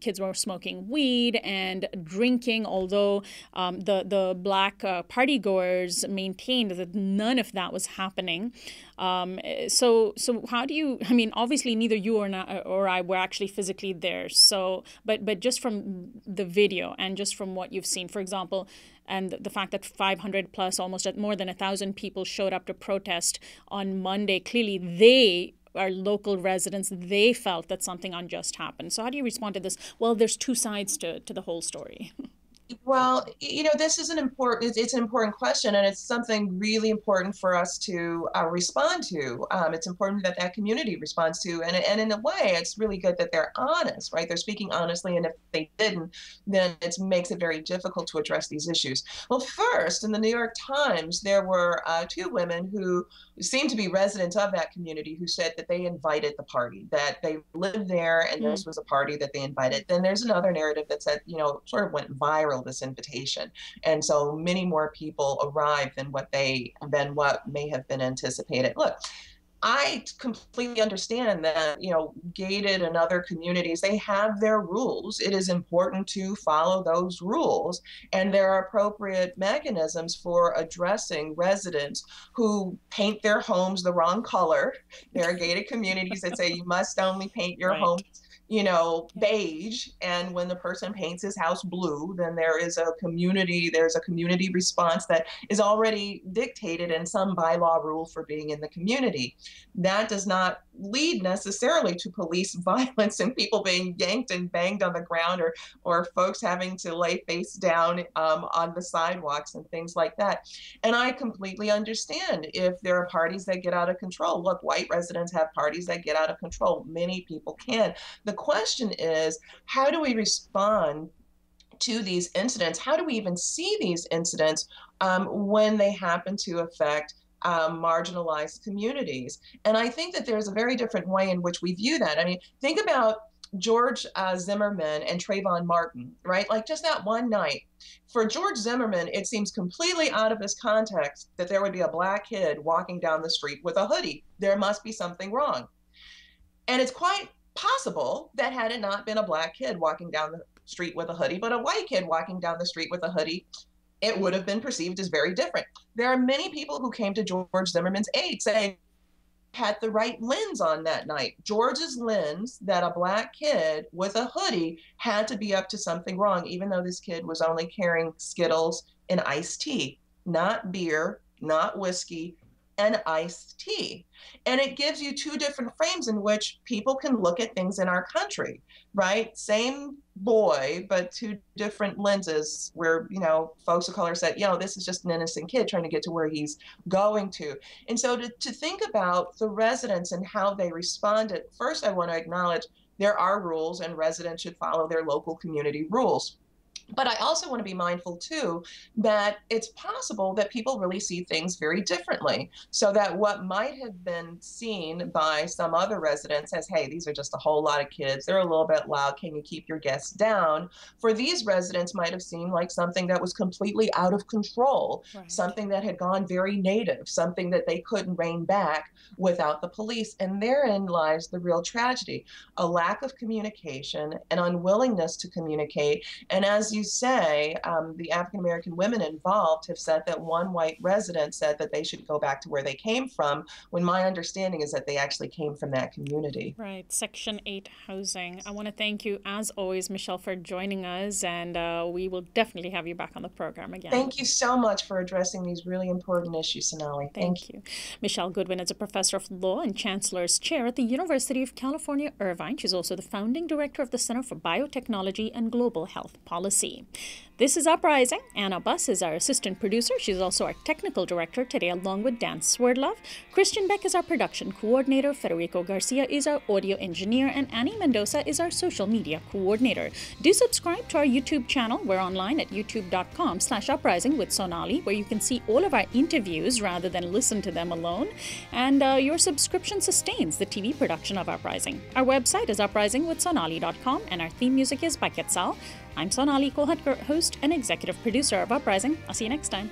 kids were smoking weed and drinking, although the black partygoers maintained that none of that was happening. So how do you, I mean, obviously neither you or I were actually physically there. So, but just from the video and just from what you've seen, for example, and the fact that 500 plus, almost more than 1,000 people showed up to protest on Monday, clearly they are local residents. They felt that something unjust happened. So how do you respond to this? Well, there's two sides to the whole story. Well, this is it's an important question, and it's something really important for us to respond to. It's important that that community responds to, and in a way, it's really good that they're honest, right? They're speaking honestly, and if they didn't, then it makes it very difficult to address these issues. Well, first, in the New York Times, there were two women who seemed to be residents of that community who said that they invited the party, that they lived there, and this was a party that they invited. Then there's another narrative that said, sort of went viral, this invitation, and so many more people arrived than what may have been anticipated. Look, I completely understand that, gated and other communities, they have their rules. It is important to follow those rules, and there are appropriate mechanisms for addressing residents who paint their homes the wrong color. There are gated communities that say you must only paint your home beige, and when the person paints his house blue, then there's a community response that is already dictated in some bylaw rule for being in the community. That does not lead necessarily to police violence and people being yanked and banged on the ground, or folks having to lay face down on the sidewalks and things like that. And I completely understand if there are parties that get out of control. Look, white residents have parties that get out of control. Many people can. The question is, how do we respond to these incidents? How do we even see these incidents when they happen to affect marginalized communities? And I think that there's a very different way in which we view that. I mean, think about George Zimmerman and Trayvon Martin, right? Like just that one night. For George Zimmerman, it seems completely out of this context that there would be a Black kid walking down the street with a hoodie. There must be something wrong. And it's quite possible that had it not been a Black kid walking down the street with a hoodie, but a white kid walking down the street with a hoodie, it would have been perceived as very different. There are many people who came to George Zimmerman's aid saying, had the right lens on that night. George's lens that a Black kid with a hoodie had to be up to something wrong, even though this kid was only carrying Skittles and iced tea, not beer, not whiskey, and iced tea. And it gives you two different frames in which people can look at things in our country, right? Same boy, but two different lenses where, folks of color said, this is just an innocent kid trying to get to where he's going to. And so to think about the residents and how they responded, first I want to acknowledge there are rules and residents should follow their local community rules. But I also want to be mindful, too, that it's possible that people really see things very differently. So that what might have been seen by some other residents as, hey, these are just a whole lot of kids, they're a little bit loud, can you keep your guests down? For these residents might have seemed like something that was completely out of control, right. Something that had gone very native, something that they couldn't rein back without the police. And therein lies the real tragedy, a lack of communication, an unwillingness to communicate. And as you say, the African-American women involved have said that one white resident said that they should go back to where they came from, when my understanding is that they actually came from that community. Right, Section 8 housing. I want to thank you, as always, Michele, for joining us, and we will definitely have you back on the program again. Thank you so much for addressing these really important issues, Sonali. Thank you. Michele Goodwin is a professor of law and chancellor's chair at the University of California, Irvine. She's also the founding director of the Center for Biotechnology and Global Health Policy. This is Uprising. Anna Buss is our assistant producer. She's also our technical director today, along with Dan Swerdlove. Christian Beck is our production coordinator. Federico Garcia is our audio engineer. And Annie Mendoza is our social media coordinator. Do subscribe to our YouTube channel. We're online at youtube.com/uprising with Sonali, where you can see all of our interviews rather than listen to them alone. And your subscription sustains the TV production of Uprising. Our website is uprisingwithsonali.com, and our theme music is by Quetzal. I'm Sonali, co-host and executive producer of Uprising. I'll see you next time.